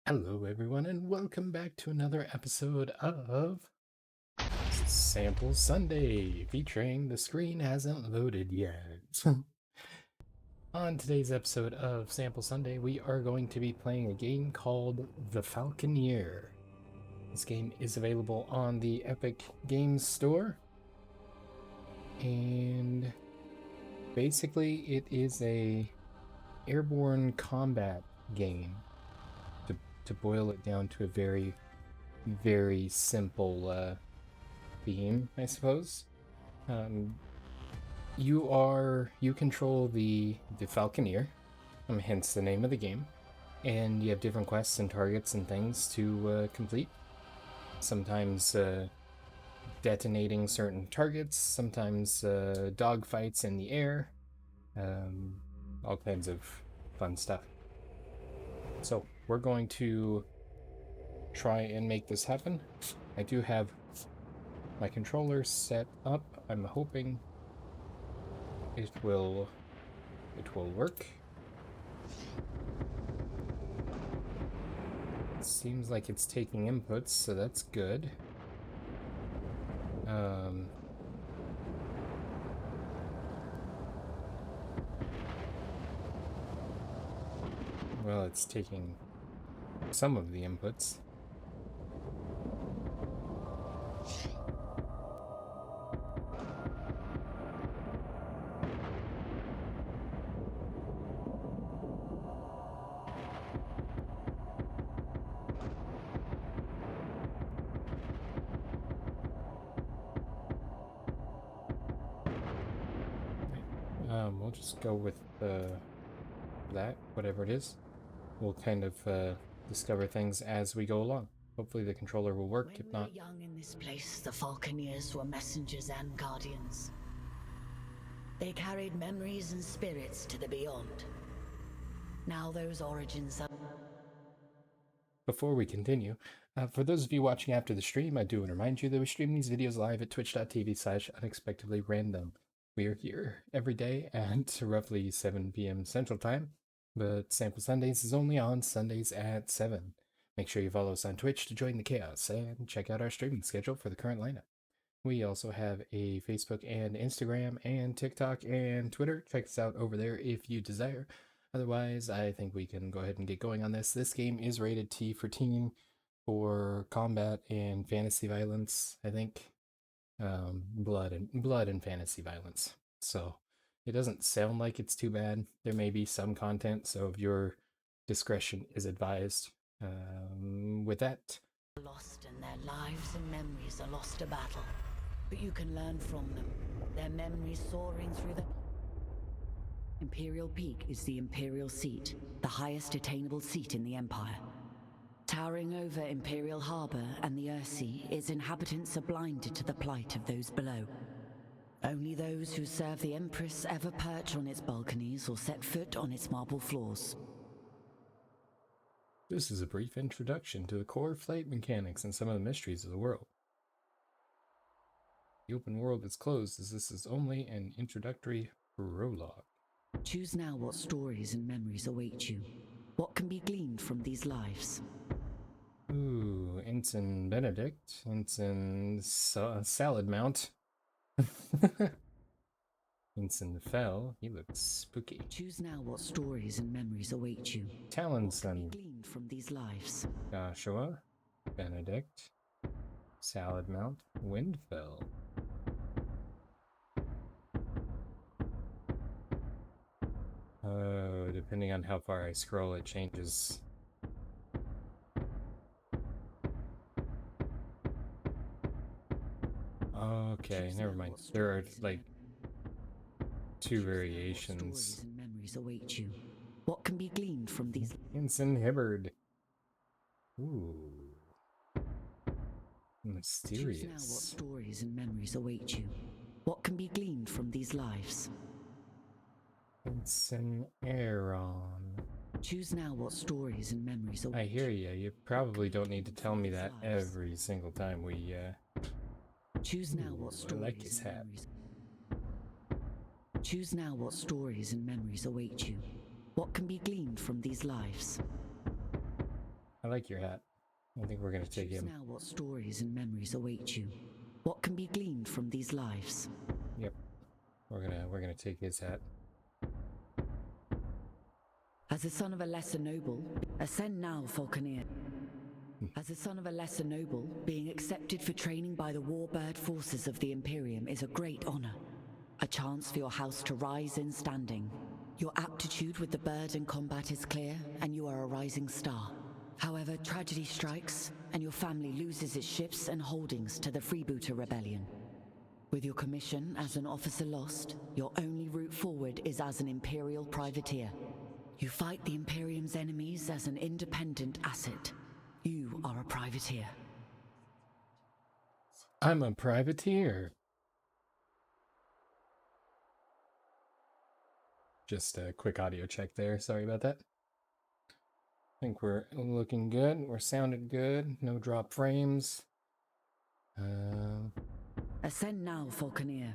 Hello, everyone, and welcome back to another episode of Sample Sunday, featuring The Screen Hasn't Loaded Yet. On today's episode of Sample Sunday, we are going to be playing a game called The Falconeer. This game is available on the Epic Games Store, and basically it is a airborne combat game. To boil it down to a very, very simple theme, I suppose. You control the Falconeer, hence the name of the game, and you have different quests and targets and things to complete. Sometimes detonating certain targets, sometimes dogfights in the air, all kinds of fun stuff. So we're going to try and make this happen. I do have my controller set up. I'm hoping it will work. It seems like it's taking inputs, so that's good. Well, it's taking some of the inputs. We'll just go with that, whatever it is. We'll kind of discover things as we go along. Hopefully the controller will work. If not, When we were young in this place, the Falconeers were messengers and guardians. They carried memories and spirits to the beyond. Now those origins are... before we continue, for those of you watching after the stream, I do want to remind you that we stream these videos live at twitch.tv/unexpectedlyrandom. We are here every day at roughly 7 p.m. Central Time, but Sample Sundays is only on Sundays at 7. Make sure you follow us on Twitch to join the chaos and check out our streaming schedule for the current lineup. We also have a Facebook and Instagram and TikTok and Twitter. Check us out over there if you desire. Otherwise, I think we can go ahead and get going on this. This game is rated T for teen for combat and fantasy violence, I think. Blood and fantasy violence. So it doesn't sound like it's too bad. There may be some content, so your discretion is advised. With that, lost and their lives and memories are lost to battle. But you can learn from them, their memories soaring through the... Imperial Peak is the Imperial Seat, the highest attainable seat in the Empire. Towering over Imperial Harbor and the Ursee, its inhabitants are blinded to the plight of those below. Only those who serve the Empress ever perch on its balconies or set foot on its marble floors. this is a brief introduction to the core flight mechanics and some of the mysteries of the world. The open world is closed as this is only an introductory prologue. Choose now what stories and memories await you. What can be gleaned from these lives? Ooh, Ensign Benedict, Ensign Salad Mount. Ensign Fell, he looks spooky. Choose now what stories and memories await you. Talonson, Gleaned from these lives. Joshua, Benedict, Salad Mount, Windfell. Oh, depending on how far I scroll, it changes. Okay, never mind. There are like two variations. Stories and memories await you. What can be gleaned from these? Ensign Hibbard. Ooh. Mysterious. Choose now what stories and memories await you. What can be gleaned from these lives? Ensign Aaron. Choose now what stories and memories await I hear you. You probably don't need to tell me that every single time we Choose now what stories I like his hat. Choose now what stories and memories await you. What can be gleaned from these lives? I like your hat. I think we're gonna take Choose him. now what stories and memories await you. What can be gleaned from these lives? Yep. We're gonna take his hat. As the son of a lesser noble, ascend now, Falconeer. As the son of a lesser noble, being accepted for training by the warbird forces of the Imperium is a great honor. A chance for your house to rise in standing. Your aptitude with the bird in combat is clear, and you are a rising star. However, tragedy strikes, and your family loses its ships and holdings to the Freebooter Rebellion. With your commission as an officer lost, your only route forward is as an Imperial privateer. You fight the Imperium's enemies as an independent asset. You are a privateer. I'm a privateer. Just a quick audio check there. Sorry about that. I think we're looking good. We're sounding good. No drop frames. Ascend now, Falconeer.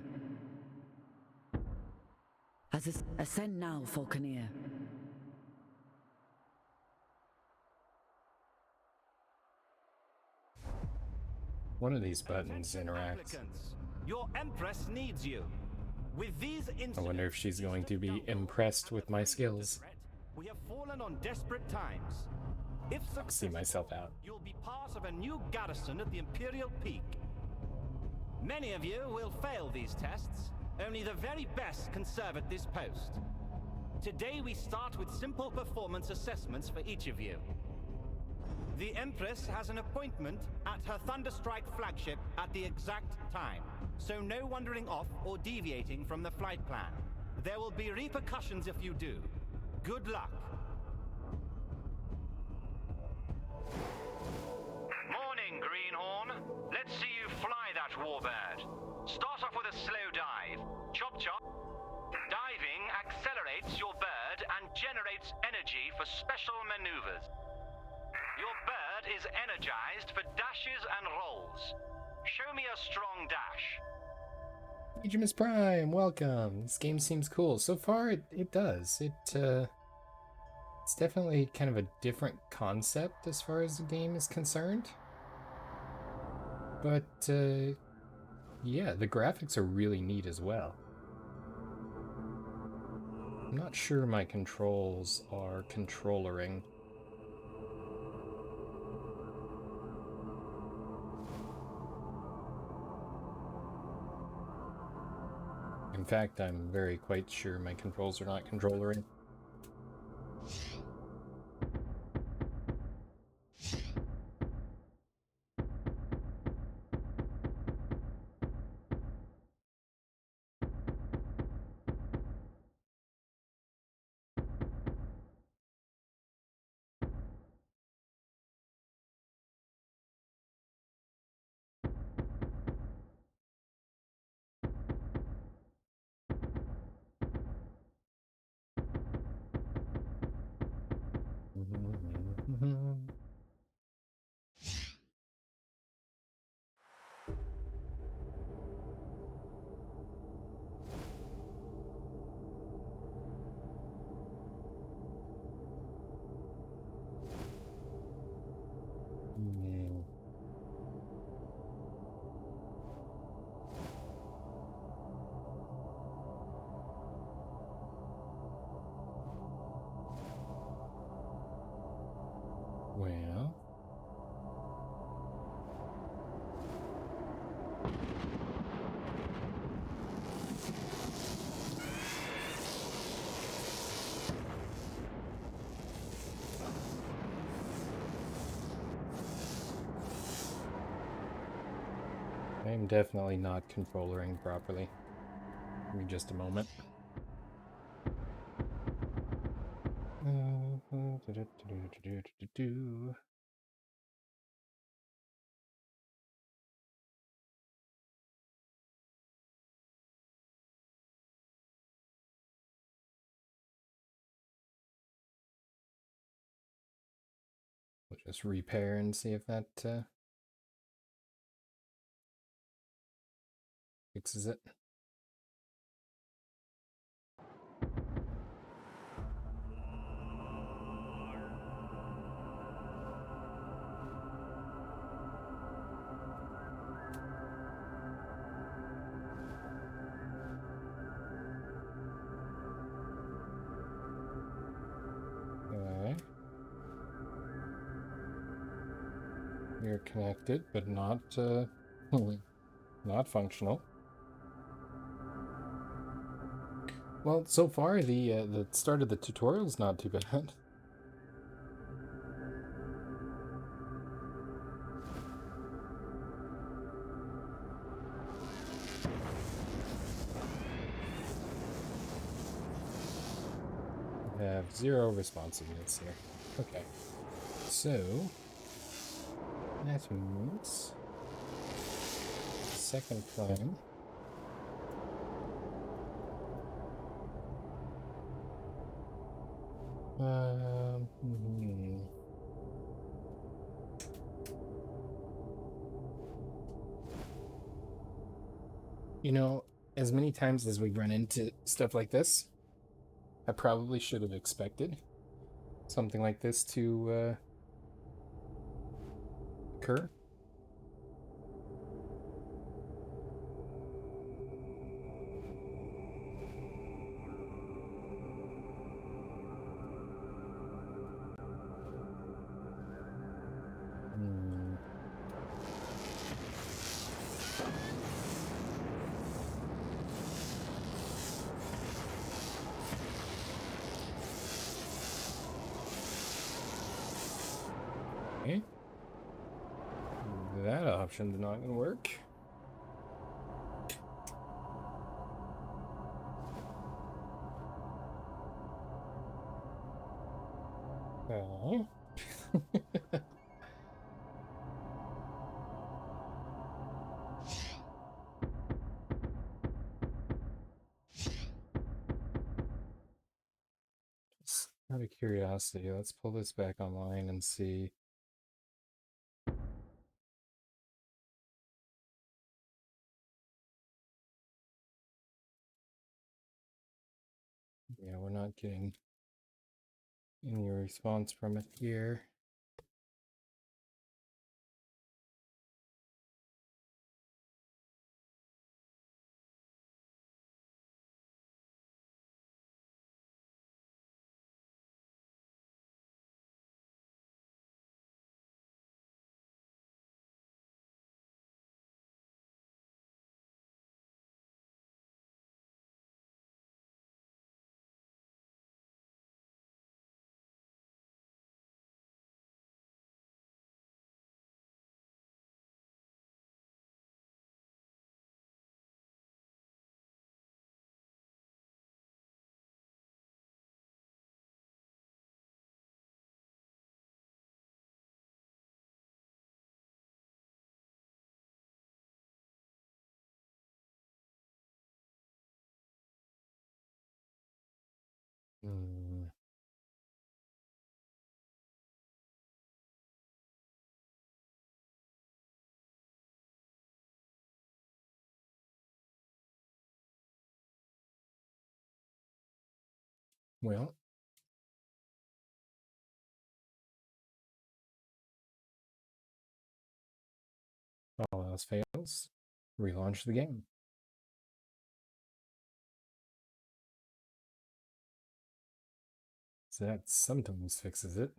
Ascend now, Falconeer. One of these buttons interacts. Your Empress needs you. With these I wonder if she's going to be impressed with my skills. We have fallen on desperate times. If I'll see myself out. you'll be part of a new garrison at the Imperial Peak. Many of you will fail these tests. Only the very best can serve at this post. Today we start with simple performance assessments for each of you. The Empress has an appointment at her Thunderstrike flagship at the exact time, so no wandering off or deviating from the flight plan. There will be repercussions if you do. Good luck. Morning, Greenhorn. Let's see you fly that warbird. Start off with a slow dive. Chop chop. Diving accelerates your bird and generates energy for special maneuvers. Your bird is energized for dashes and rolls. Show me a strong dash. Aegis Prime, welcome. This game seems cool. So far, it does. It's definitely kind of a different concept as far as the game is concerned. But, yeah, the graphics are really neat as well. I'm not sure my controls are controllering. In fact, I'm very quite sure my controls are not controllering. Well, I am definitely not controllering properly. Give me just a moment. We'll just repair and see if that fixes it. We're connected, but not not functional. Well, so far the start of the tutorial is not too bad. We have 0 responsiveness here. Okay, so that means second plan. You know, as many times as we run into stuff like this, I probably should have expected something like this to occur. Okay. That option's not gonna work. Oh. Just out of curiosity, let's pull this back online and see. Yeah, we're not getting any response from it here. Hmm. Well, all else fails, relaunch the game. So that sometimes fixes it.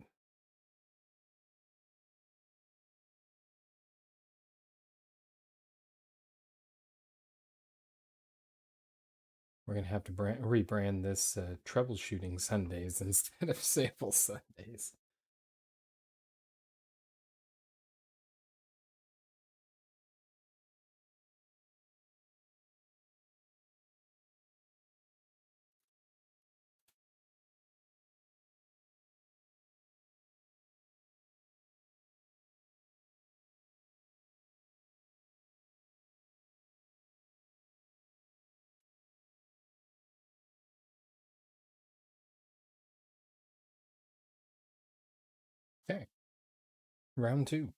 We're gonna have to rebrand this troubleshooting Sundays instead of sample Sundays. Okay, round 2.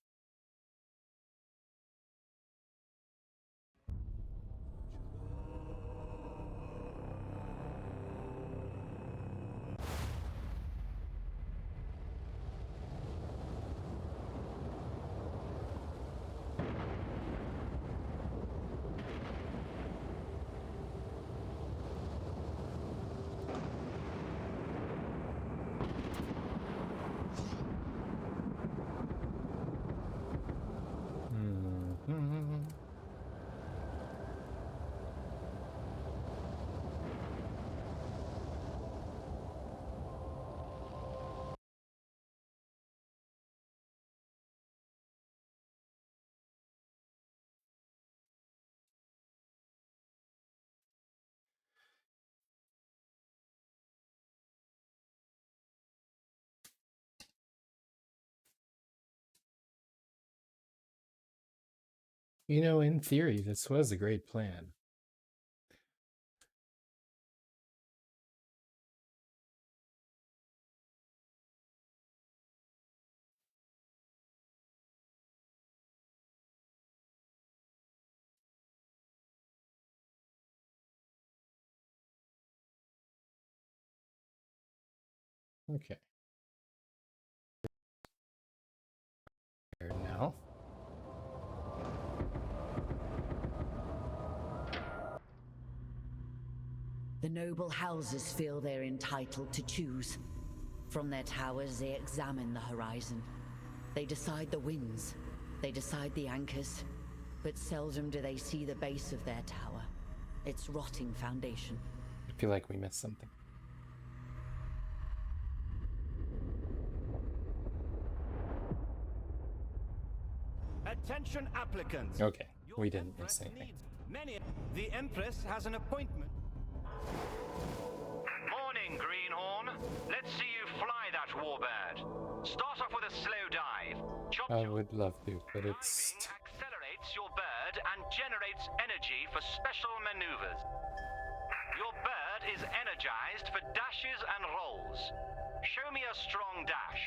You know, in theory, this was a great plan. Okay. There now. The noble houses feel they're entitled to choose. From their towers, they examine the horizon. They decide the winds. They decide the anchors. But seldom do they see the base of their tower. Its rotting foundation. I feel like we missed something. Attention applicants. Okay, Your we didn't Empress miss anything. needs many. The Empress has an appointment. Morning, Greenhorn. Let's see you fly that warbird. Start off with a slow dive. Chop I chop. would love to, but it's... Diving accelerates your bird and generates energy for special maneuvers. Your bird is energized for dashes and rolls. Show me a strong dash.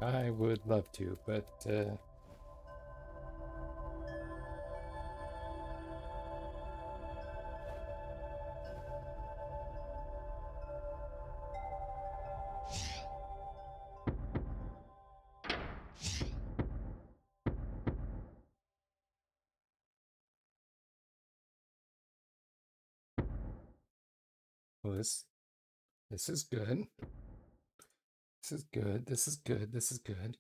I would love to, but well, this is good. This is good. This is good. This is good.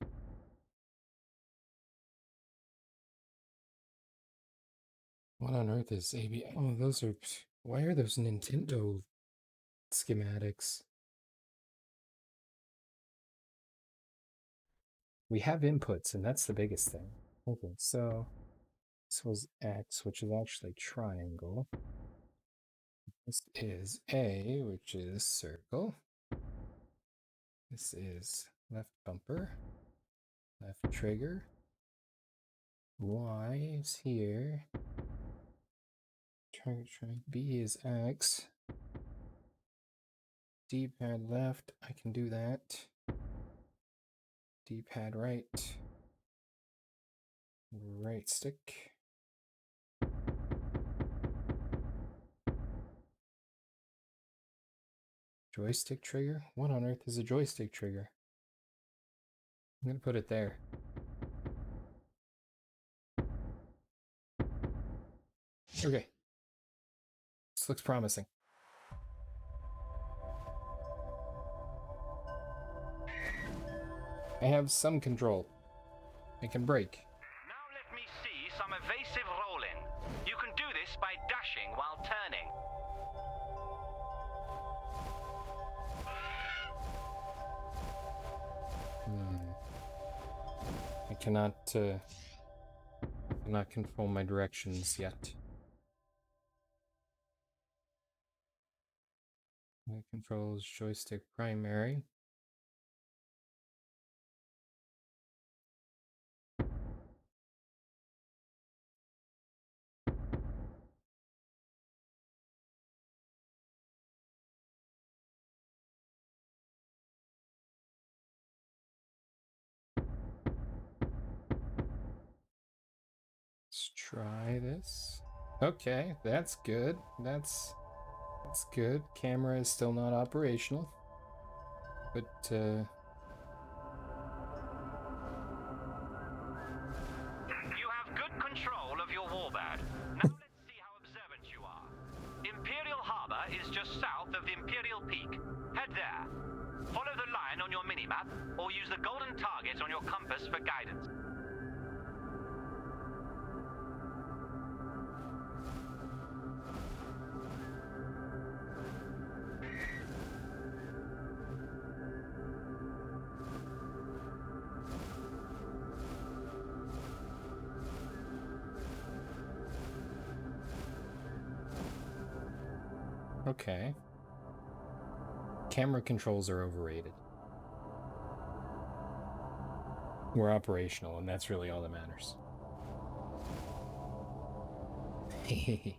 What on earth is AB? Oh, those are... Why are those Nintendo schematics? We have inputs, and that's the biggest thing. Okay, so this was X, which is actually triangle. This is A, which is circle. This is left bumper, left trigger. Y is here. Target track. B is X. D-pad left, I can do that. D-pad right. Right stick. Joystick trigger? What on earth is a joystick trigger? I'm gonna put it there. Okay. This looks promising. I have some control. I can brake. Now let me see some evasive rolling. You can do this by dashing while turning. I cannot control my directions yet. My controls joystick primary. Let's try this. Okay, that's good. That's good. Camera is still not operational. But You have good control of your warbird. Now let's see how observant you are. Imperial Harbor is just south of the Imperial Peak. Head there. Follow the line on your minimap, or use the golden target on your compass for guidance. okay. Camera controls are overrated. We're operational, and that's really all that matters. Hehehe.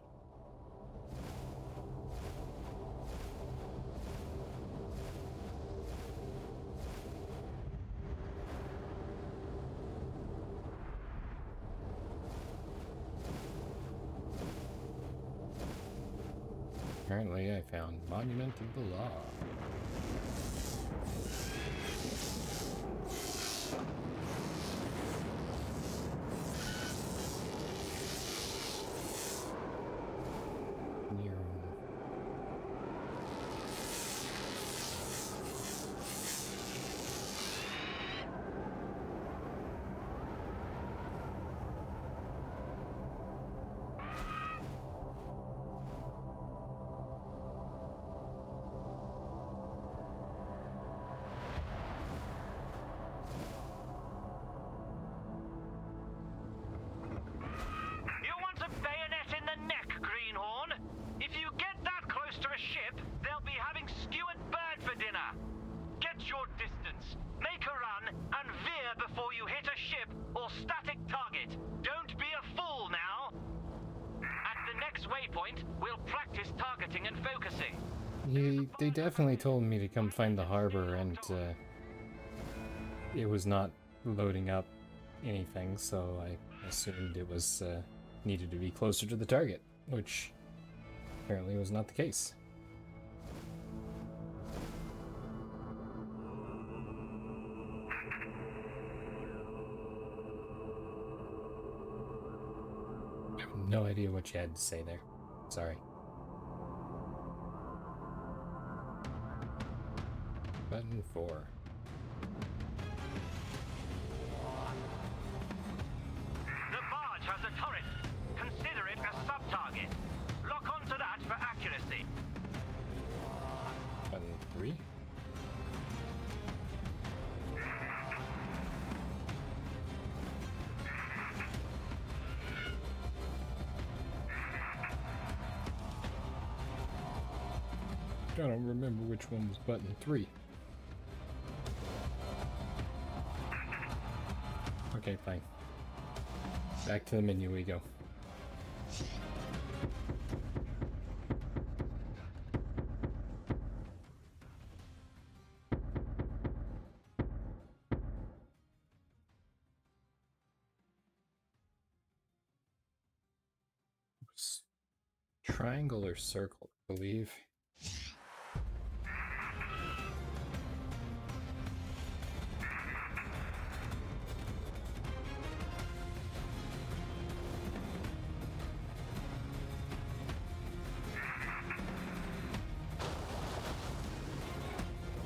Apparently, I found Monument of the Law. You want a bayonet in the neck, Greenhorn? If you get that close to a ship, they'll be having skewered bird for dinner. Get your distance, make a run, and veer before you hit a ship or static target. Don't be a fool now. At the next waypoint, we'll practice targeting and focusing. They definitely told me to come find the harbor, and it was not loading up anything, so I assumed it was needed to be closer to the target, which apparently was not the case. I have no idea what you had to say there. Sorry. Button 4. The barge has a turret. Consider it a sub-target. Lock onto that for accuracy. Button 3. I don't remember which one was button 3. Okay, fine. Back to the menu we go. Triangle or circle, I believe.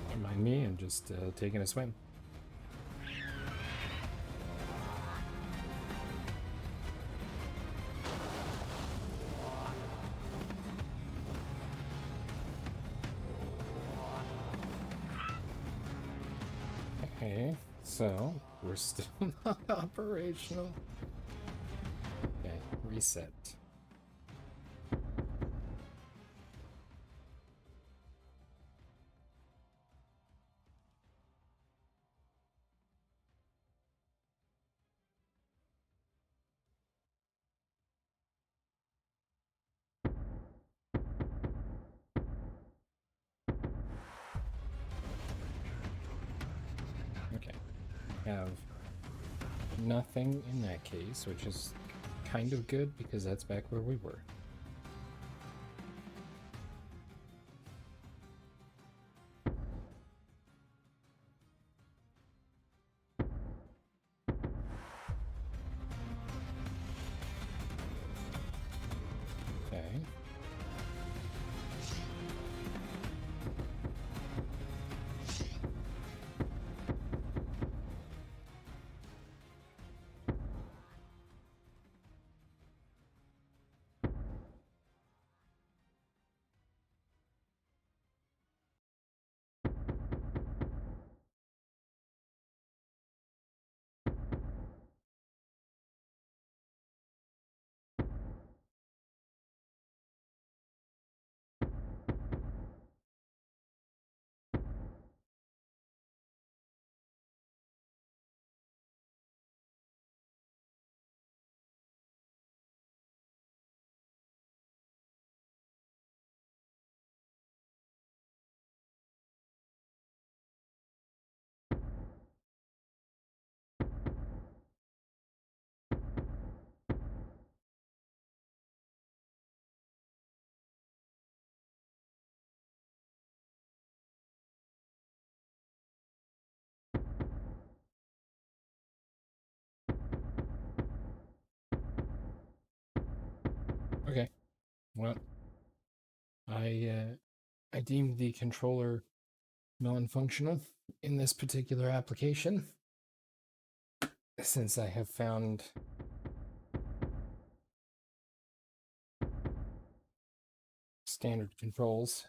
Don't mind me, I'm just taking a swim. Okay, so we're still not operational. Okay, reset. Okay, have nothing in that case, which is kind of good because that's back where we were. Okay. Okay. Well, I deemed the controller non-functional in this particular application, since I have found standard controls.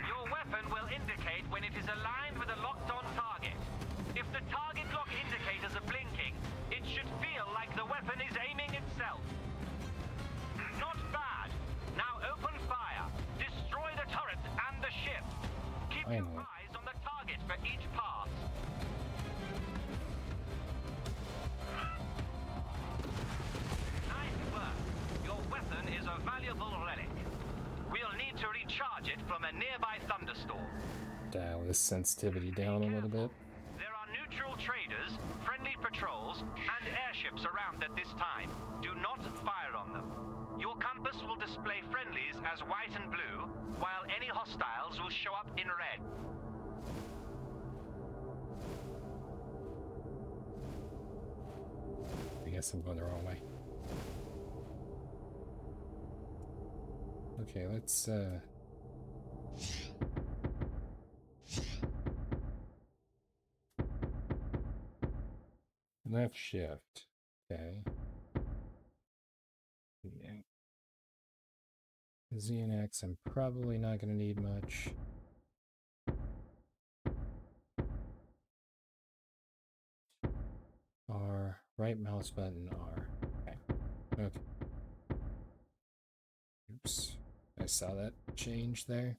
Your weapon will indicate when it is aligned with a locked-on target. If the target lock indicators are blinking, it should feel like the weapon is aiming itself. Not bad. Now open fire. Destroy the turret and the ship. Keep your Finally. eyes on the target for each pass. Nice work. Your weapon is a valuable relic. We'll need to recharge it from a nearby thunderstorm. Dial this sensitivity down a little bit. There are neutral traders, friendly patrols, and airships around at this time. Do not fire on them. Your compass will display friendlies as white and blue, while any hostiles will show up in red. I guess I'm going the wrong way. Okay, let's left shift. Okay. Yeah. Z and X, I'm probably not going to need much. R, right mouse button, R. Okay. Okay. Oops. I saw that change there.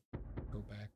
Go back.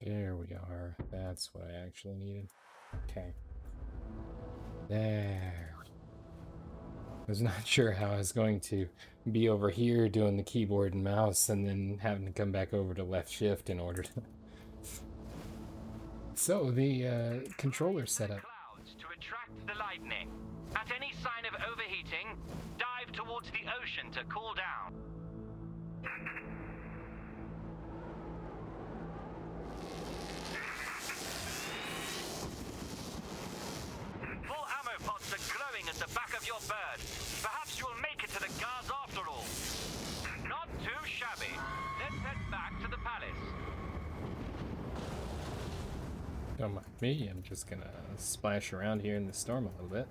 There we are. That's what I actually needed. Okay. There. I was not sure how I was going to be over here doing the keyboard and mouse and then having to come back over to left shift in order to... So, the controller setup. Clouds to attract the lightning. At any sign of overheating, dive towards the ocean to cool down. Full ammo pods are glowing at the back of your bird. Perhaps you'll make it to the guards after all. Not too shabby. Let's head back to the palace. Don't mind me, I'm just gonna splash around here in the storm a little bit.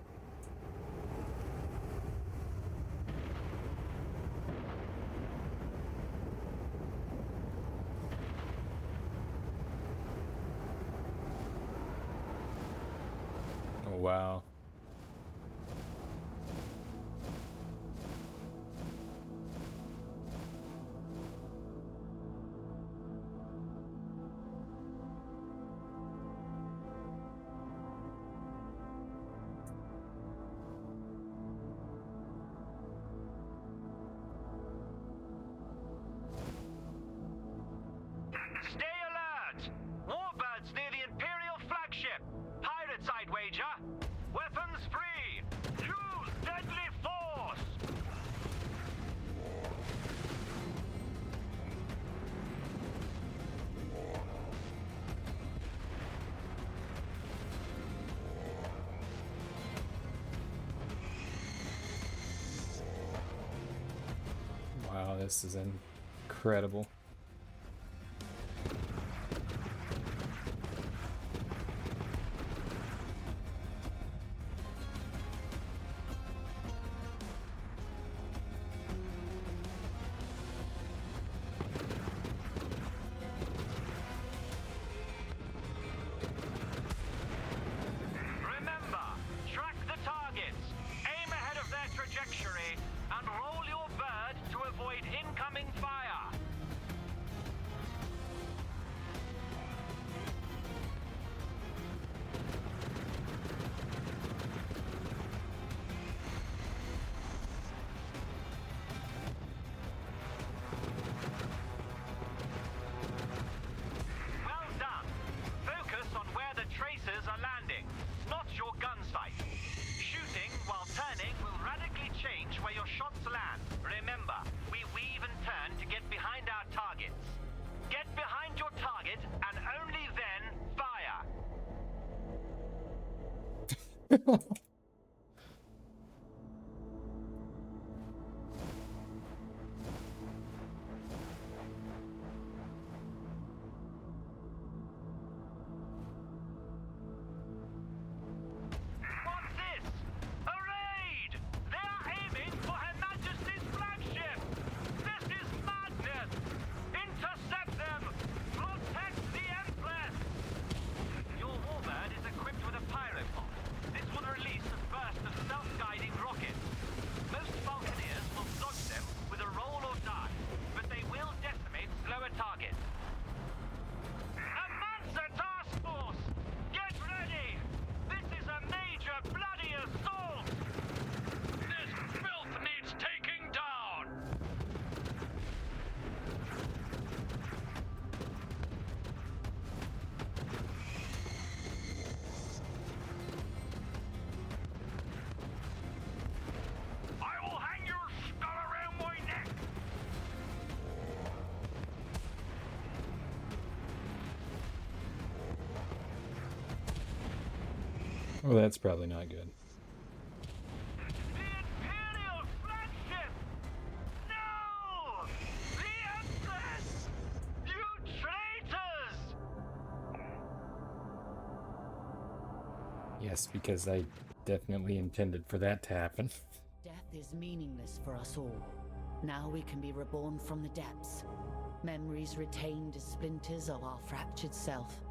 Oh, wow. Stay alert! Warbirds near the Imperial flagship. Pirates, I'd wager. Weapons free. Use deadly force. Wow, this is incredible. What's this? A raid! They are aiming for Her Majesty's flagship! This is madness! Intercept them! Protect the Empress! Your warbird is equipped with a pyropod. This will release a burst of self-guiding rockets. Most Falconeers will dodge them with a roll or die, but they will decimate slower targets. A Mancer task force! Get ready! This is a major bloody assault! This filth needs taking down! I will hang your skull around my neck! Well, that's probably not good. The Imperial flagship! No! The Empress! You traitors! Yes, because I definitely intended for that to happen. Death is meaningless for us all. Now we can be reborn from the depths. Memories retained as splinters of our fractured self.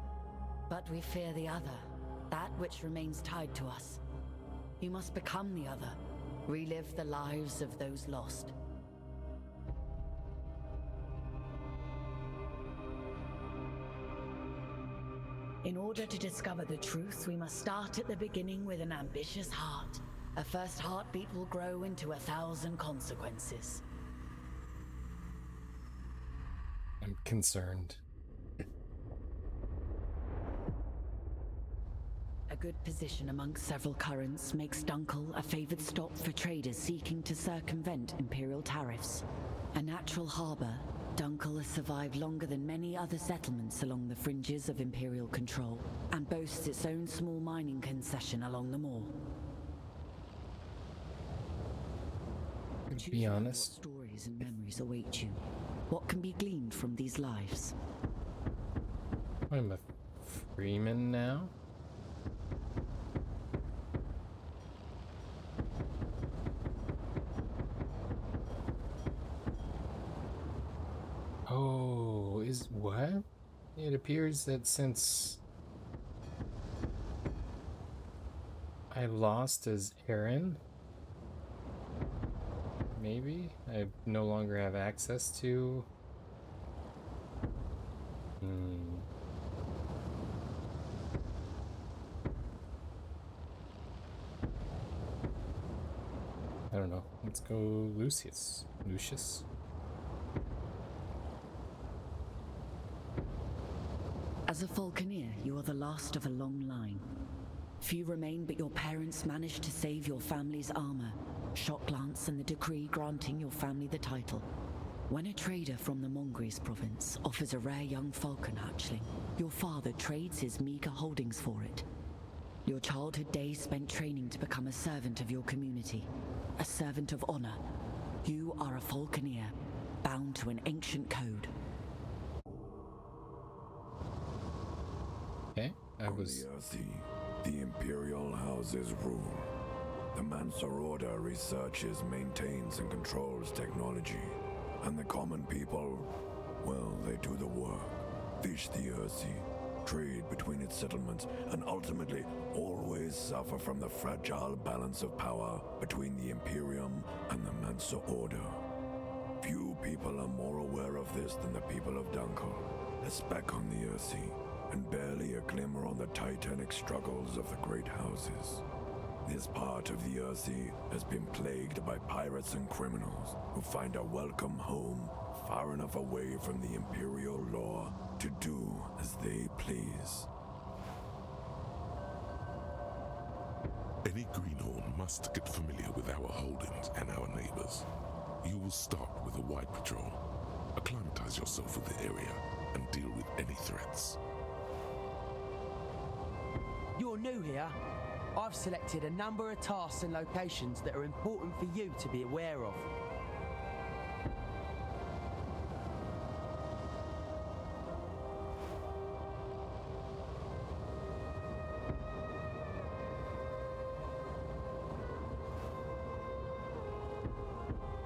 But we fear the other, that which remains tied to us. You must become the other, relive the lives of those lost. In order to discover the truth, we must start at the beginning with an ambitious heart. A first heartbeat will grow into 1,000 consequences. I'm concerned. A good position amongst several currents makes Dunkel a favored stop for traders seeking to circumvent Imperial tariffs. A natural harbor, Dunkel has survived longer than many other settlements along the fringes of Imperial control, and boasts its own small mining concession along the moor. To be honest, What stories and memories await you? What can be gleaned from these lives? I'm a freeman now. Oh, is what? It appears that since I lost as Aaron, maybe I no longer have access to. I don't know. Let's go Lucius. Lucius. As a Falconeer, you are the last of a long line. Few remain, but your parents managed to save your family's armor, shot lance, and the decree granting your family the title. When a trader from the Mongries province offers a rare young falcon hatchling, your father trades his meager holdings for it. Your childhood days spent training to become a servant of your community, a servant of honor. You are a Falconeer, bound to an ancient code. Okay, I was. On the Ursee, the Imperial houses rule. The Mancer Order researches, maintains, and controls technology. And the common people, well, they do the work. Fish the Ursee, trade between its settlements, and ultimately always suffer from the fragile balance of power between the Imperium and the Mancer Order. Few people are more aware of this than the people of Dunkel, a speck on the Ursee, and barely a glimmer on the titanic struggles of the great houses. This part of the Ursee has been plagued by pirates and criminals who find a welcome home far enough away from the Imperial law to do as they please. Any greenhorn must get familiar with our holdings and our neighbors. You will start with a wide patrol. Acclimatize yourself with the area and deal with any threats. You're new here. I've selected a number of tasks and locations that are important for you to be aware of.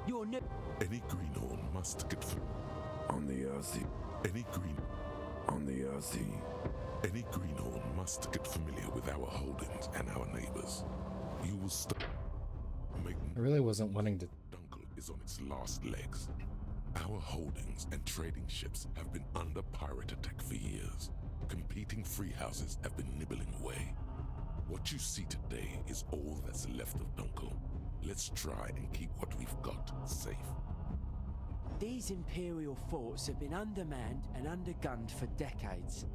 Your new... Any greenhorn must get On the Ursee. any green On the Ursee. any greenhorn must get familiar with our holdings and our neighbors. You will stop. I really wasn't wanting to. Dunkel is on its last legs. Our holdings and trading ships have been under pirate attack for years. Competing free houses have been nibbling away. What you see today is all that's left of Dunkel. Let's try and keep what we've got safe. These Imperial forts have been undermanned and undergunned for decades.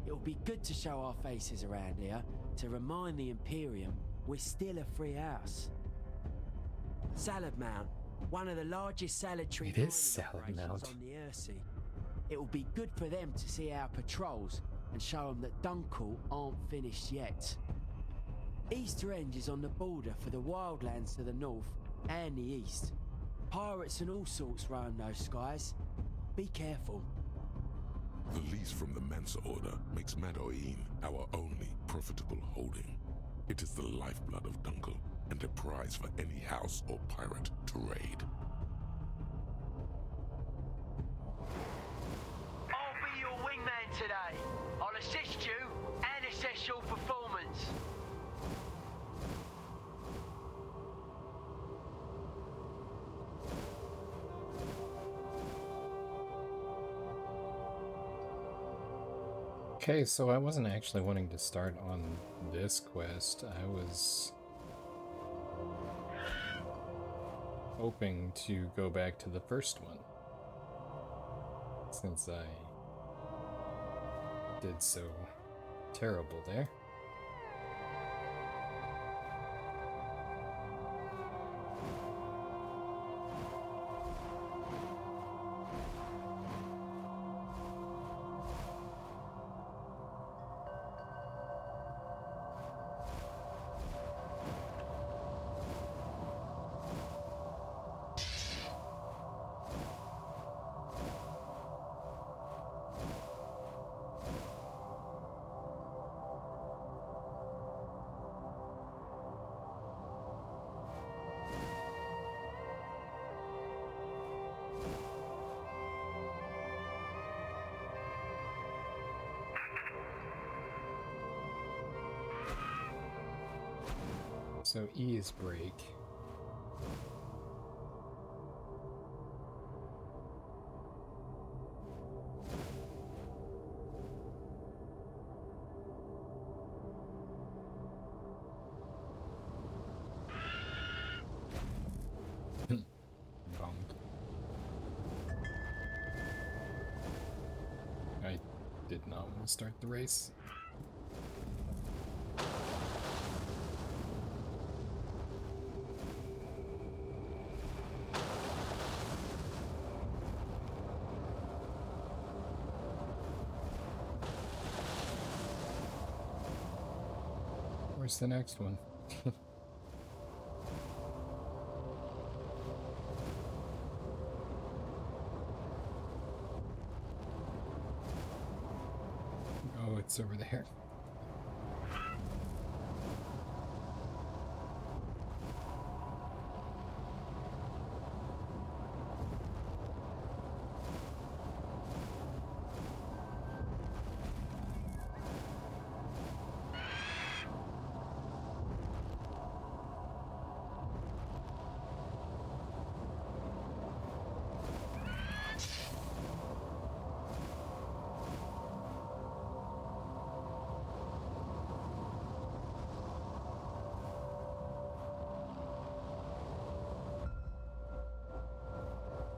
It'll be good to show our faces around here to remind the Imperium we're still a free house. Salad Mount, one of the largest salad tree It is mining Salad operations Mount. on the Ursee. It will be good for them to see our patrols and show them that Dunkel aren't finished yet. Easter End is on the border for the wildlands to the north and the east. Pirates and all sorts roam those skies. Be careful. The lease from the Mancer Order makes Madoin our only profitable holding. It is the lifeblood of Dunkel and a prize for any house or pirate to raid. I'll be your wingman today. I'll assist you and assess your performance. Okay, so I wasn't actually wanting to start on this quest. I was hoping to go back to the first one, since I did so terrible there. So E is break. Bummed. I did not want to start the race. Where's the next one? Oh, it's over there.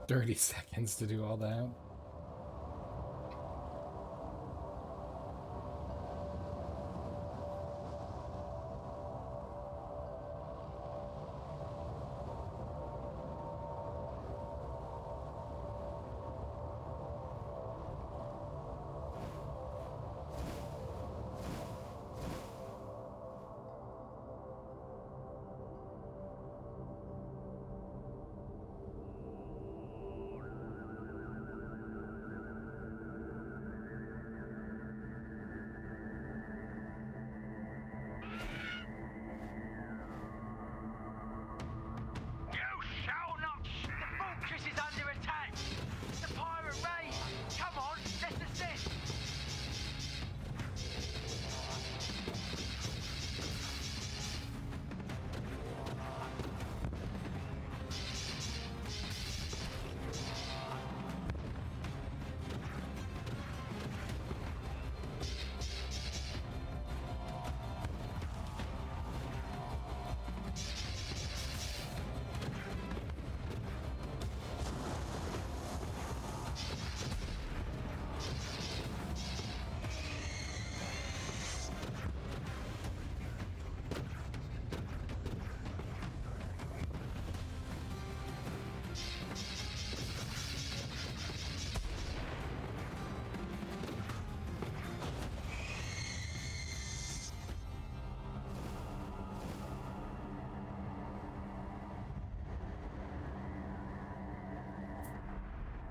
$30 seconds to do all that.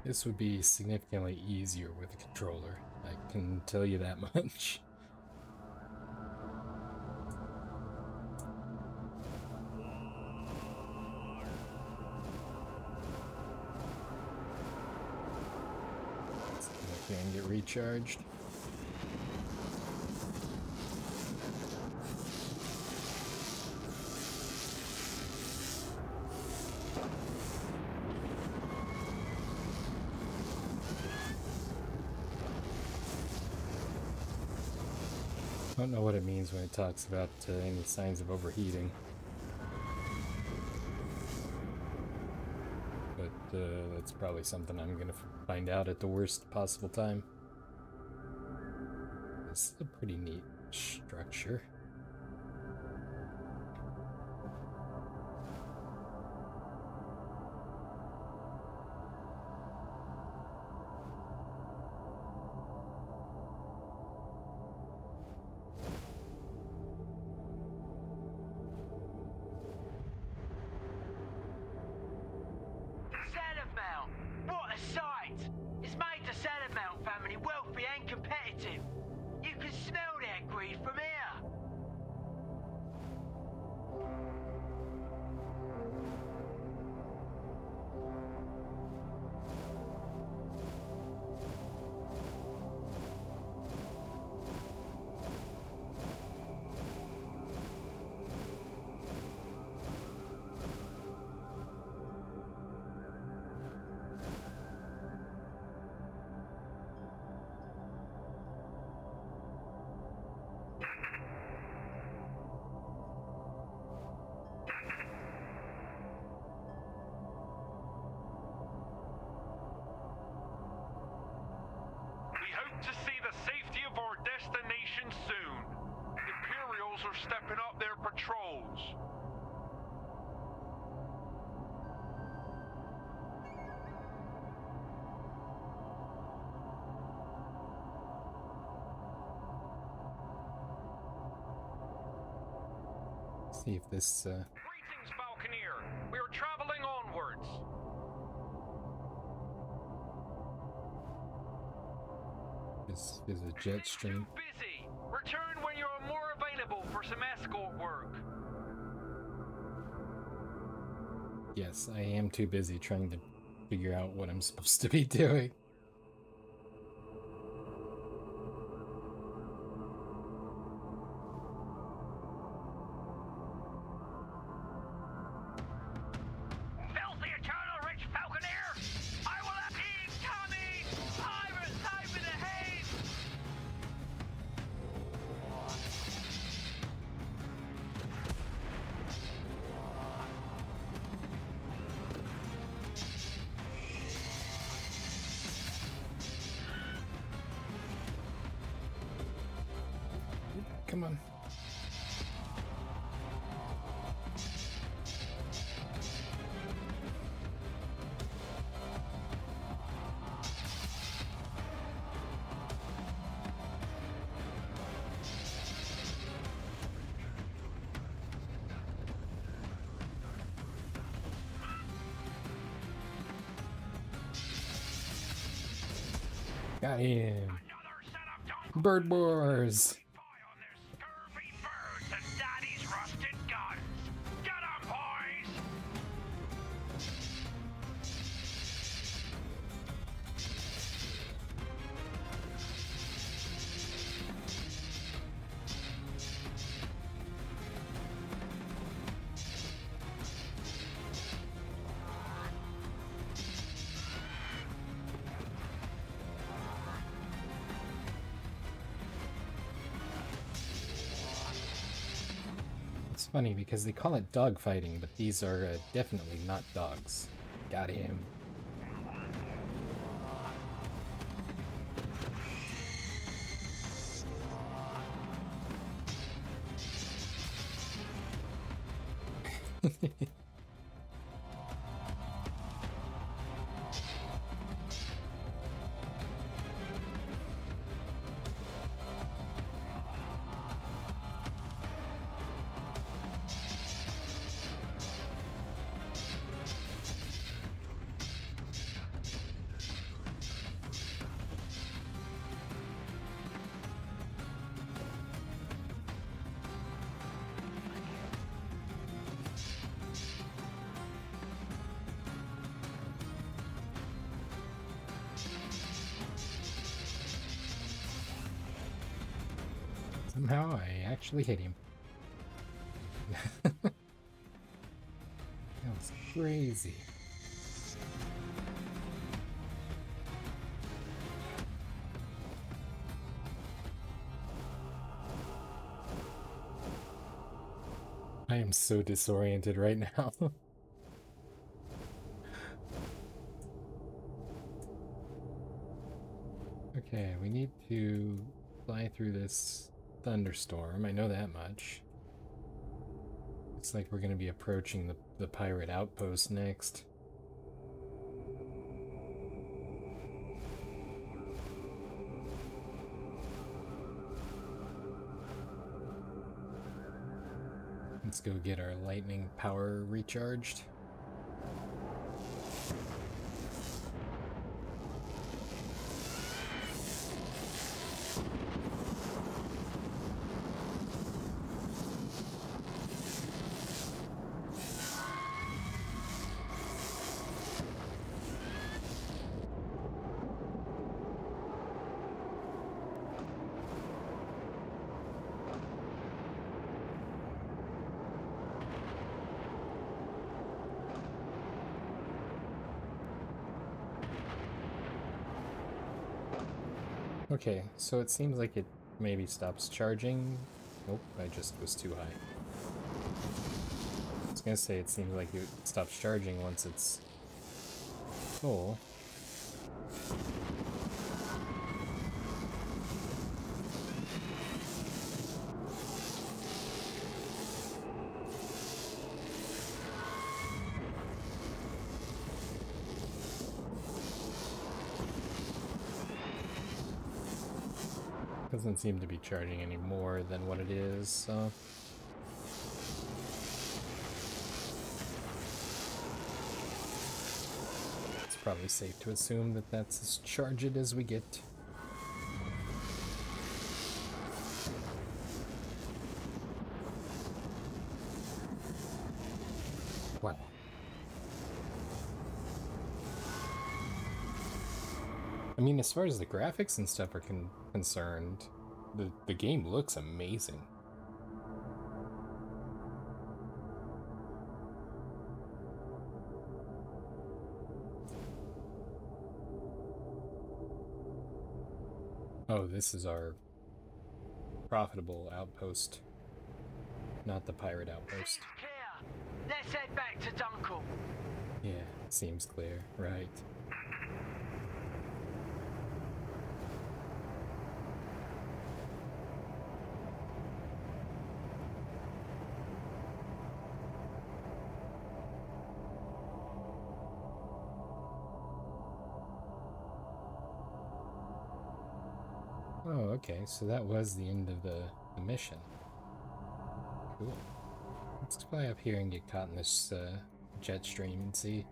This would be significantly easier with a controller, I can tell you that much. Let's come up here and get recharged. I don't know what it means when it talks about any signs of overheating. But that's probably something I'm going to find out at the worst possible time. This is a pretty neat structure. To see the safety of our destination soon. Imperials are stepping up their patrols. See if this Greetings, Falconeer. We are traveling onwards. is a jet stream. Busy. Return when you are more available for some escort work. Yes, I am too busy trying to figure out what I'm supposed to be doing. Filthy eternal rich Falconeer! I will have incoming! I'm in the haze! Come on. Got him. Bird Wars. On their scurvy birds and daddy's rusted guns. Get 'em, boys! It's funny because they call it dogfighting, but these are definitely not dogs. Got him. Somehow I actually hit him. That was crazy. I am so disoriented right now. Okay, we need to fly through this thunderstorm. I know that much. Looks like we're going to be approaching the pirate outpost next. Let's go get our lightning power recharged. Okay, so it seems like it maybe stops charging. Nope, I just was too high. I was gonna say it seems like it stops charging once it's full. Doesn't seem to be charging any more than what it is, so... It's probably safe to assume that that's as charged as we get. Wow. I mean, as far as the graphics and stuff are concerned, the game looks amazing. Oh, this is our profitable outpost, not the pirate outpost. Clear. Let's head back to Dunkel. Yeah, seems clear, right. Oh, okay, so that was the end of the mission. Cool. Let's fly up here and get caught in this jet stream and see.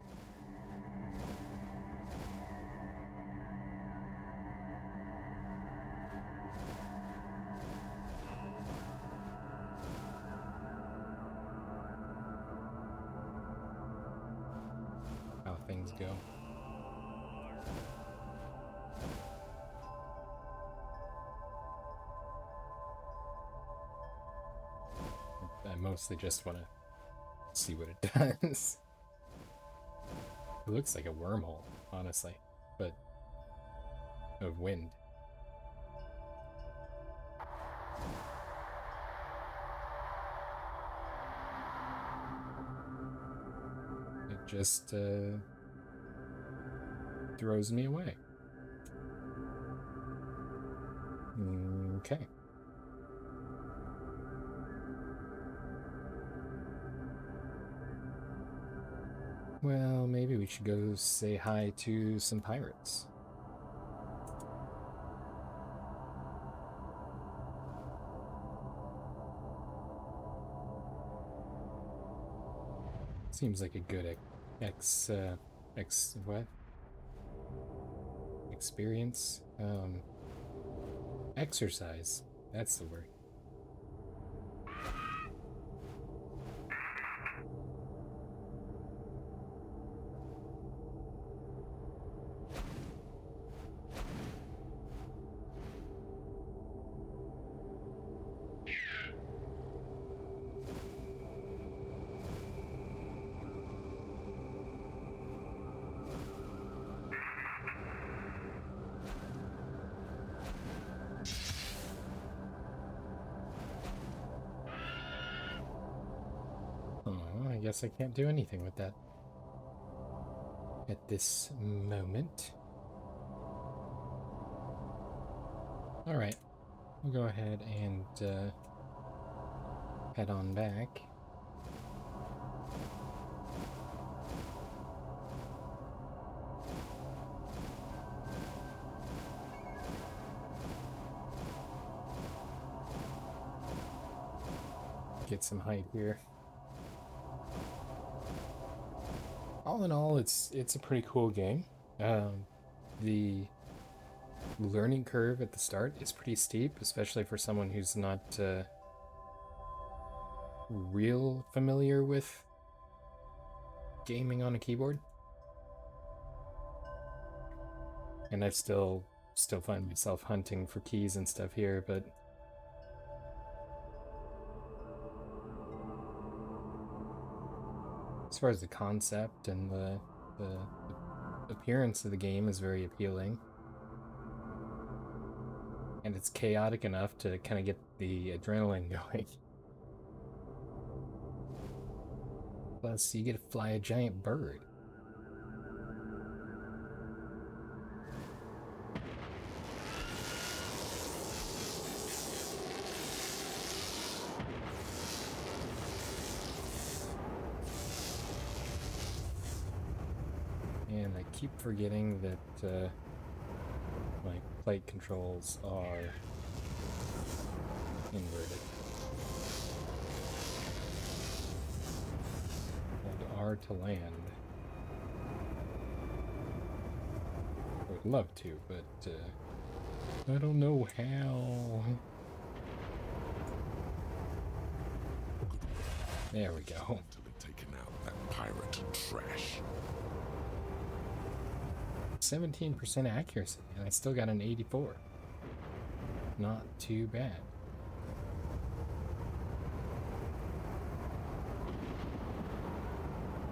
How things go. I mostly just want to see what it does. It looks like a wormhole, honestly, but of wind. It just throws me away. Okay. Well, maybe we should go say hi to some pirates. Seems like a good experience? Exercise. That's the word. Oh, I guess I can't do anything with that at this moment. Alright, we'll go ahead and head on back. Get some height here. All in all, it's a pretty cool game. The learning curve at the start is pretty steep, especially for someone who's not real familiar with gaming on a keyboard. And I still find myself hunting for keys and stuff here, but as far as the concept and the appearance of the game is very appealing. And it's chaotic enough to kind of get the adrenaline going. Plus, you get to fly a giant bird. And I keep forgetting that my plate controls are inverted. And R to land. I would love to, but I don't know how. There we go. Taking out that pirate trash. 17% accuracy, and I still got an 84. Not too bad.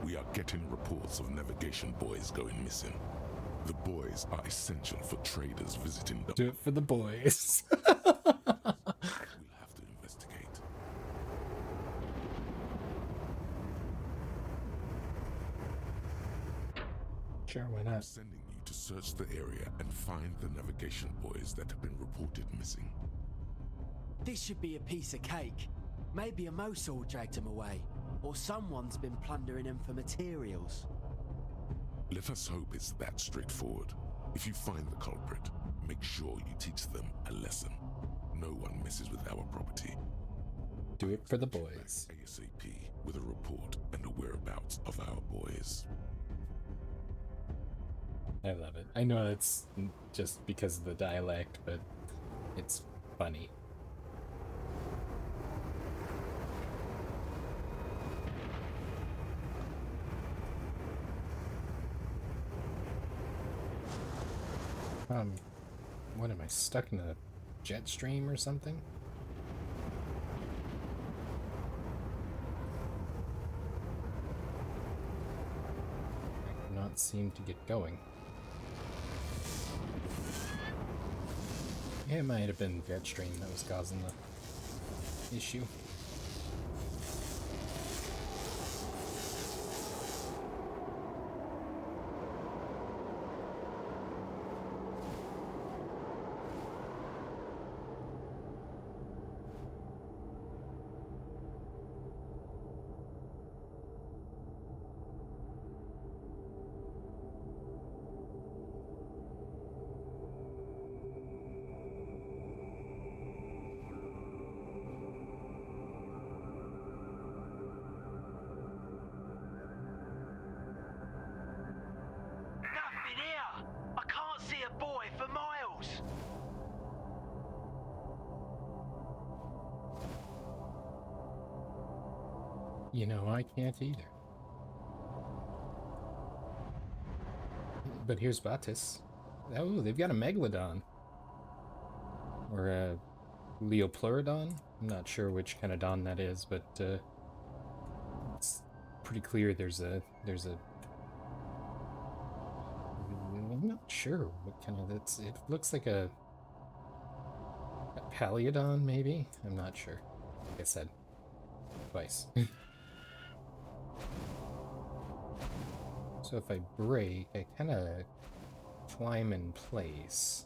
We are getting reports of navigation buoys going missing. The buoys are essential for traders visiting the... Do it for the boys. We'll have to investigate. Sure, why not? Sending you to search the area and find the navigation buoys that have been reported missing. This should be a piece of cake. Maybe a Mosul dragged them away, or someone's been plundering them for materials. Let us hope it's that straightforward. If you find the culprit, make sure you teach them a lesson. No one messes with our property. Do it for the boys. ASAP with a report and the whereabouts of our boys. I love it. I know it's just because of the dialect, but it's funny. What am I, stuck in a jet stream or something? I cannot seem to get going. Yeah, it might have been jet stream that was causing the issue. You know, I can't either. But here's Batis. Oh, they've got a Megalodon. Or a Leopleurodon. I'm not sure which kind of Don that is, but it's pretty clear there's a I'm not sure what kind of that's. It looks like a Paleodon, maybe? I'm not sure. Like I said twice. So if I break, I kind of climb in place.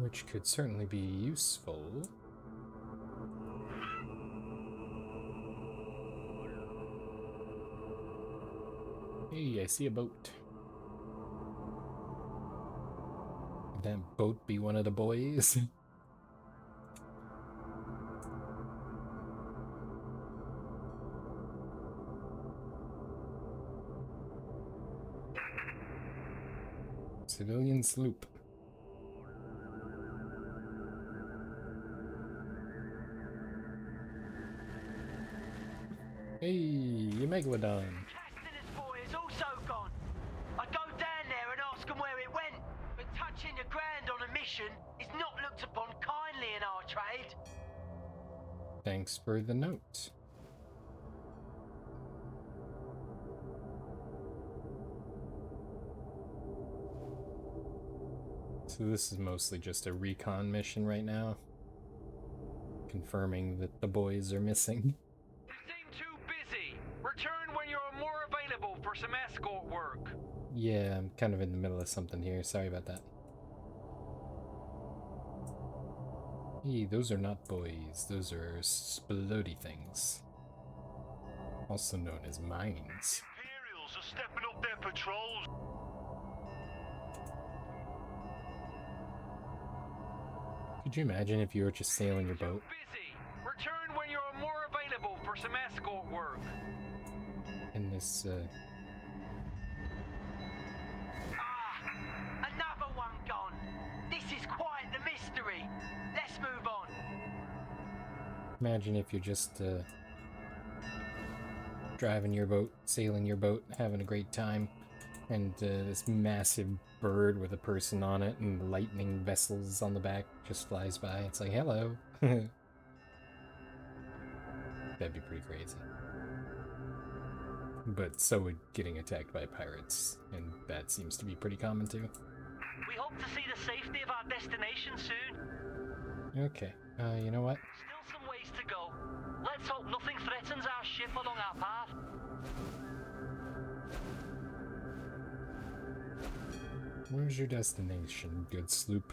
Which could certainly be useful. Hey, I see a boat. Could that boat be one of the boys? Civilian sloop. Hey, Megalodon. Castaner's boy is also gone. I go down there and ask him where it went, but touching the ground on a mission is not looked upon kindly in our trade. Thanks for the note. So this is mostly just a recon mission right now. Confirming that the boys are missing. You seem too busy. Return when you're more available for some escort work. Yeah, I'm kind of in the middle of something here. Sorry about that. Hey, those are not boys. Those are splody things. Also known as mines. Imperials are stepping up their patrols. Could you imagine if you were just sailing your boat? Busy. Return when you're more available for some escort work. In this, Another one gone. This is quite the mystery. Let's move on. Imagine if you're just, driving your boat, sailing your boat, having a great time, and this massive bird with a person on it and lightning vessels on the back just flies by. It's like, hello. That'd be pretty crazy. But so would getting attacked by pirates, and that seems to be pretty common too. We hope to see the safety of our destination soon. Okay, you know what? Still some ways to go. Let's hope nothing threatens our ship along our path. Where's your destination, good sloop?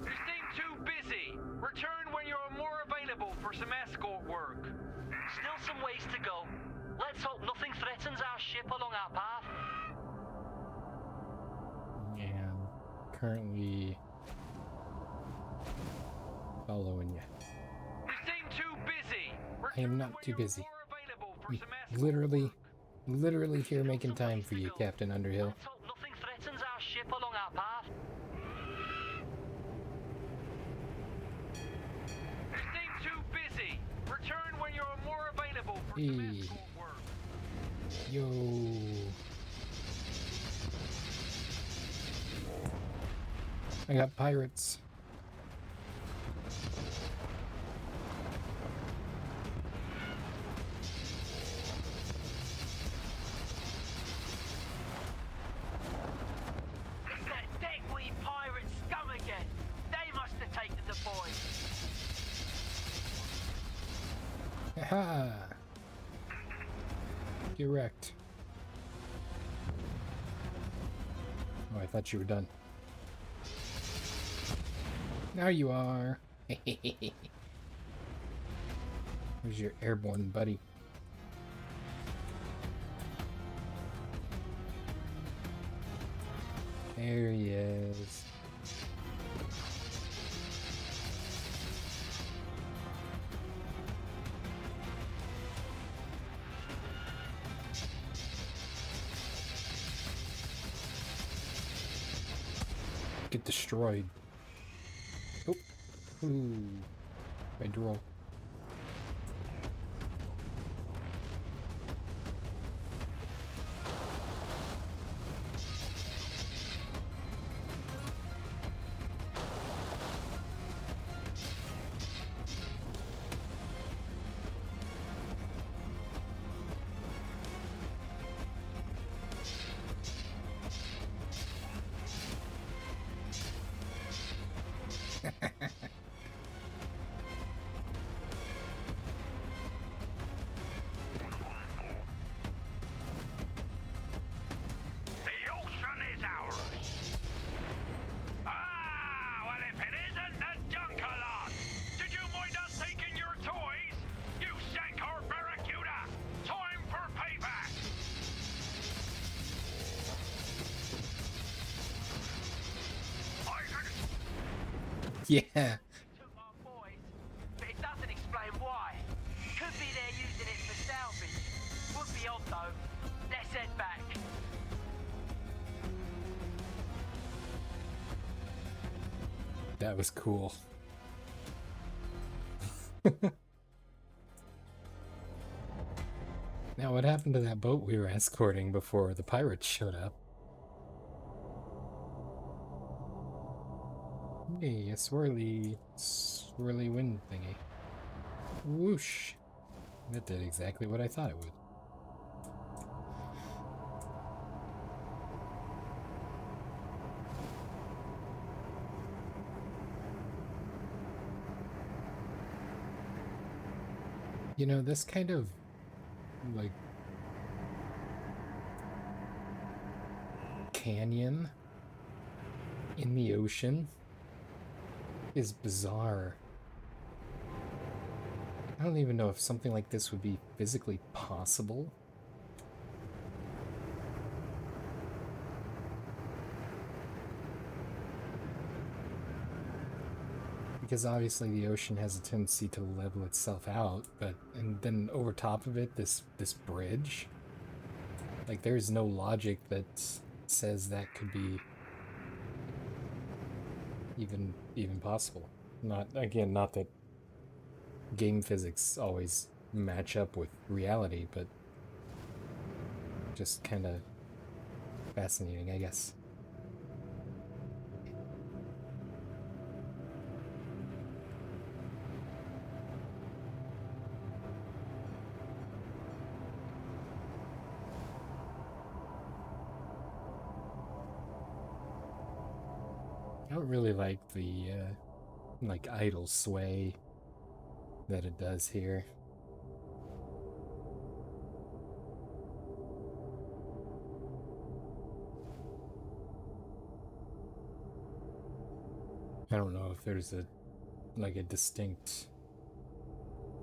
You seem too busy. Return when you're more available for some escort work. Still some ways to go. Let's hope nothing threatens our ship along our path. Yeah, I'm currently following you. You seem too busy. I am Return not when too you're busy. more available for I'm some escort literally here making time for you, Captain Underhill. Let's hope nothing threatens our ship along our path. You seem too busy. Return when you're more available for some Hey. escort work. Yo. I got pirates. It's that deckweed pirate scum again. They must have taken the boy. Haha. Get wrecked. Oh, I thought you were done. Now you are. Where's your airborne buddy? There he is. Get destroyed. Oh. Ooh. Red roll. Yeah. Took our boys, but it doesn't explain why. Could be they're using it for salvage. Would be odd though. Let's head back. That was cool. Now, what happened to that boat we were escorting before the pirates showed up? Hey, a swirly wind thingy. Whoosh. That did exactly what I thought it would. You know, this kind of, like, canyon in the ocean is bizarre. I don't even know if something like this would be physically possible. Because obviously the ocean has a tendency to level itself out, and then over top of it, this bridge. Like, there's no logic that says that could be even possible. Not that game physics always match up with reality, but just kind of fascinating, I guess. I don't really like the like idle sway that it does here. I don't know if there's a distinct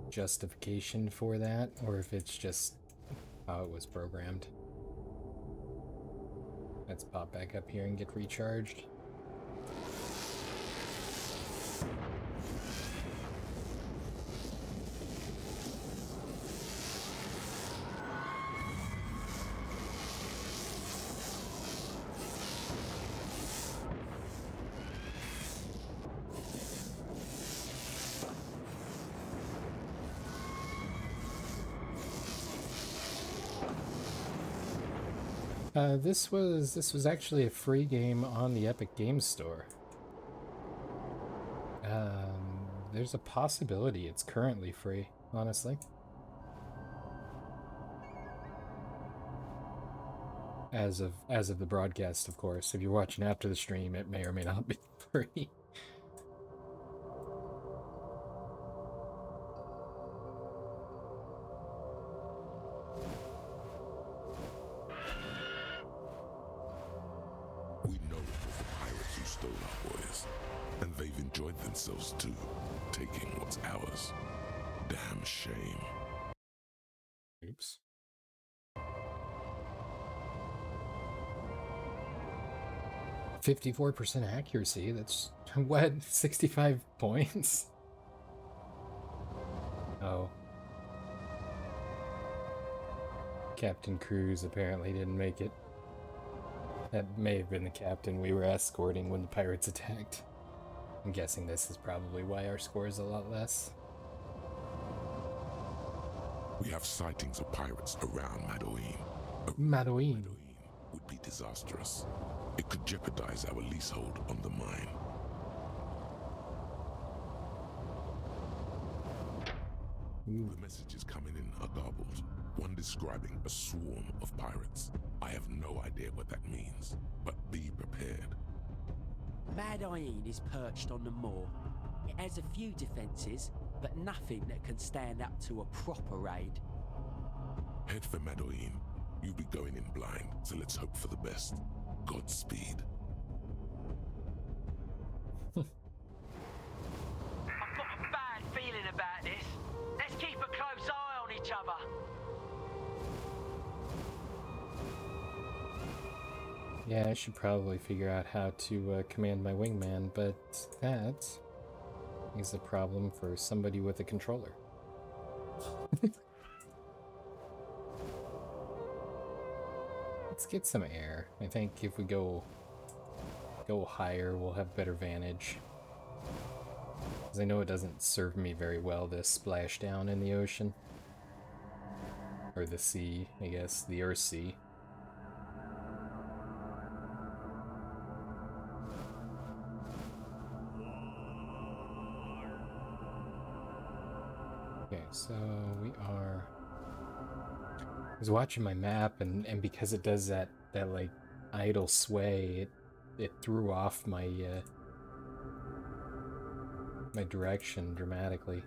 justification for that, or if it's just how it was programmed. Let's pop back up here and get recharged. This was actually a free game on the Epic Games Store. There's a possibility it's currently free, honestly. As of the broadcast, of course. If you're watching after the stream, it may or may not be free. We know it was the pirates who stole our boys, and they've enjoyed themselves too, taking what's ours. Damn shame. Oops. .54% accuracy. That's what? 65 points? Oh. Captain Cruz apparently didn't make it. That may have been the captain we were escorting when the pirates attacked. I'm guessing this is probably why our score is a lot less. We have sightings of pirates around Madoine. Madoine would be disastrous. It could jeopardize our leasehold on the mine. The messages coming in are garbled. One describing a swarm of pirates. I have no idea what that means, but be prepared. Madoine is perched on the moor. It has a few defences, but nothing that can stand up to a proper raid. Head for Madoine. You'll be going in blind, so let's hope for the best. Godspeed. I've got a bad feeling about this. Let's keep a close eye on each other. Yeah, I should probably figure out how to command my wingman, but that is a problem for somebody with a controller. Let's get some air. I think if we go higher, we'll have better vantage. Because I know it doesn't serve me very well to splash down in the ocean. Or the sea, I guess, the Ursee. Okay, so we are... I was watching my map, and because it does that like idle sway, it threw off my my direction dramatically.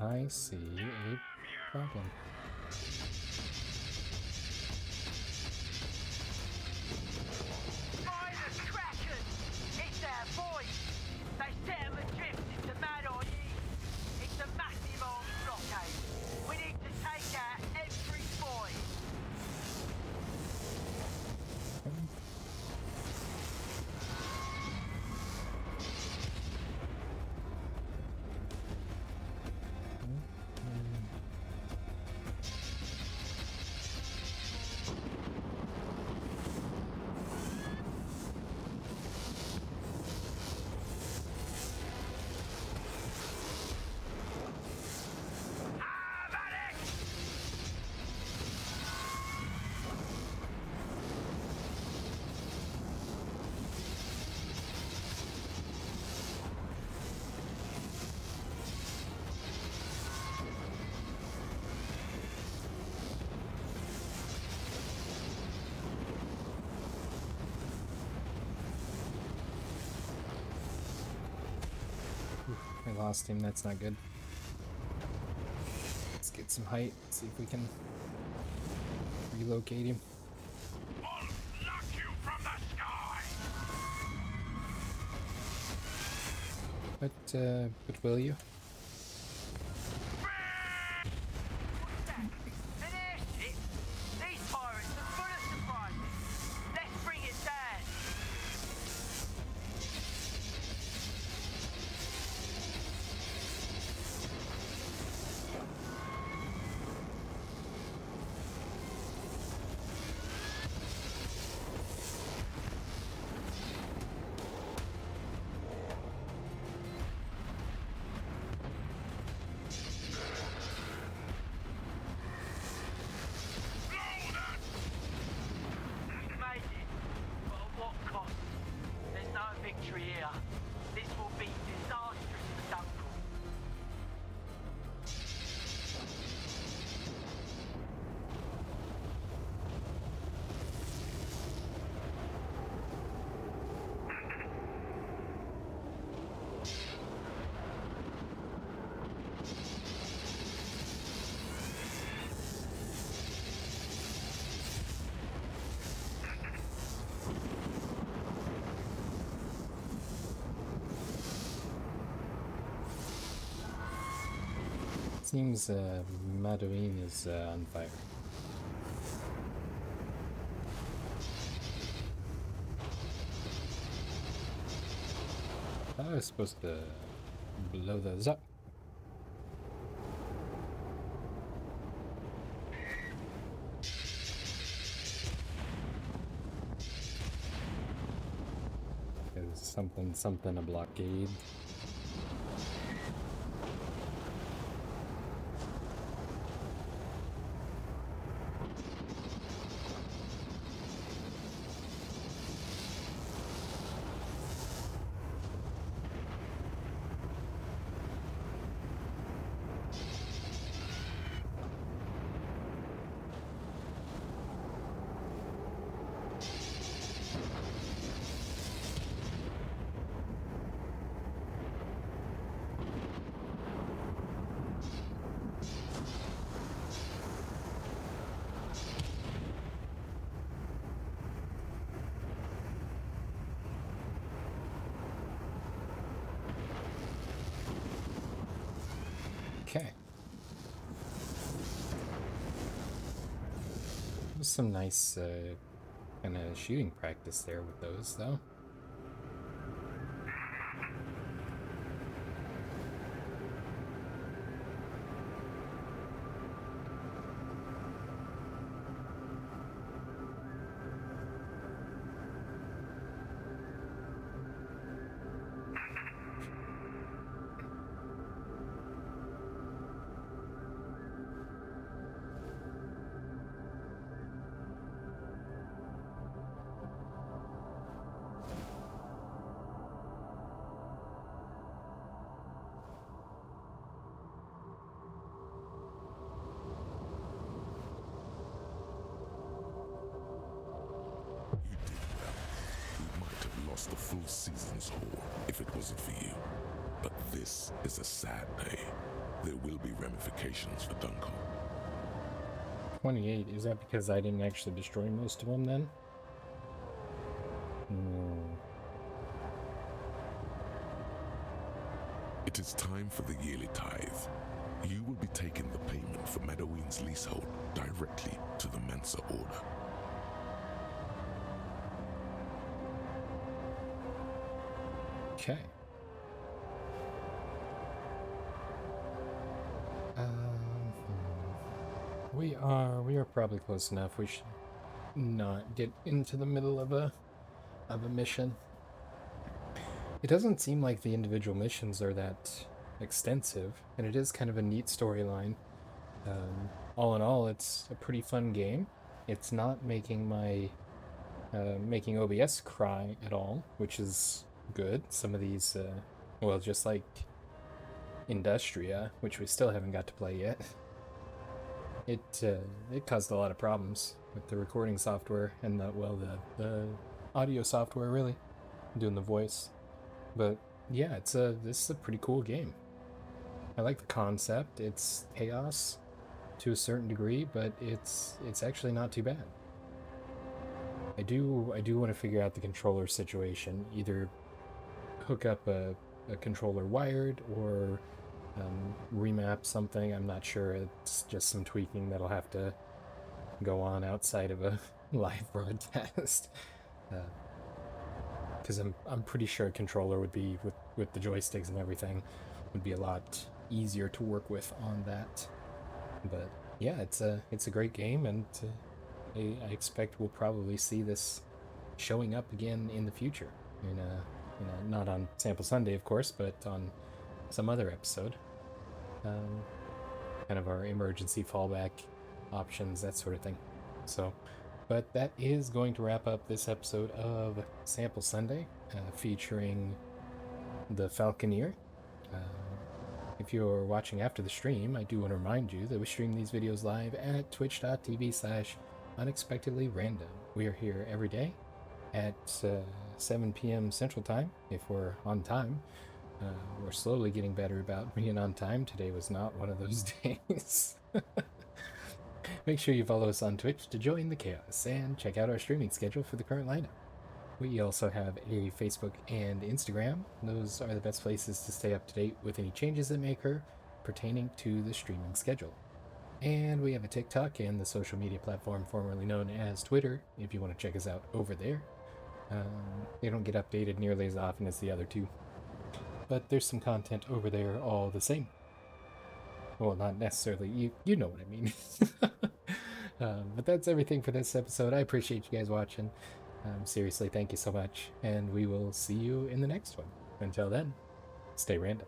I see a problem. Find the kraken! It's our boys! They set 'em adrift into Mad IE. It's a massive armed blockade. We need to take out every boy. I lost him, that's not good. Let's get some height, see if we can relocate him. I'll knock you from the sky! But will you? An airship? These pirates are full of surprises. Let's bring it down. Made it. But at what cost? There's no victory here. This will be disastrous for Dunkel. Seems Maduin is on fire. I was supposed to blow those up. There's something a blockade. Okay. There's some nice kind of shooting practice there with those, though. The full season's haul if it wasn't for you. But this is a sad day. There will be ramifications for Duncan. 28, is that because I didn't actually destroy most of them then? It is time for the yearly tithe. You will be taking the payment for Meadoween's leasehold directly to the Mancer Order. Okay. We are probably close enough. We should not get into the middle of a mission. It doesn't seem like the individual missions are that extensive, and it is kind of a neat storyline. All in all, it's a pretty fun game. It's not making my making OBS cry at all, which is good. Some of these, well, just like Industria, which we still haven't got to play yet, it caused a lot of problems with the recording software and the audio software, really, doing the voice. But yeah, this is a pretty cool game. I like the concept. It's chaos to a certain degree, but it's actually not too bad. I do want to figure out the controller situation. Either hook up a controller wired or remap something. I'm not sure. It's just some tweaking that'll have to go on outside of a live broadcast. Because I'm pretty sure a controller would be with the joysticks and everything would be a lot easier to work with on that. But yeah, it's a great game, and I expect we'll probably see this showing up again in the future. Not on Sample Sunday, of course, but on some other episode. Kind of our emergency fallback options, that sort of thing. So, but that is going to wrap up this episode of Sample Sunday, featuring the Falconeer. If you're watching after the stream, I do want to remind you that we stream these videos live at twitch.tv/unexpectedlyrandom. We are here every day at 7 p.m. Central Time, if we're on time. We're slowly getting better about being on time. Today was not one of those days. Make sure you follow us on Twitch to join the chaos and check out our streaming schedule for the current lineup. We also have a Facebook and Instagram. Those are the best places to stay up to date with any changes that may occur pertaining to the streaming schedule. And we have a TikTok and the social media platform formerly known as Twitter, if you want to check us out over there. They don't get updated nearly as often as the other two, but there's some content over there all the same. Well, not necessarily, you know what I mean. But that's everything for this episode. I appreciate you guys watching. Seriously, thank you so much, and we will see you in the next one. Until then, stay random.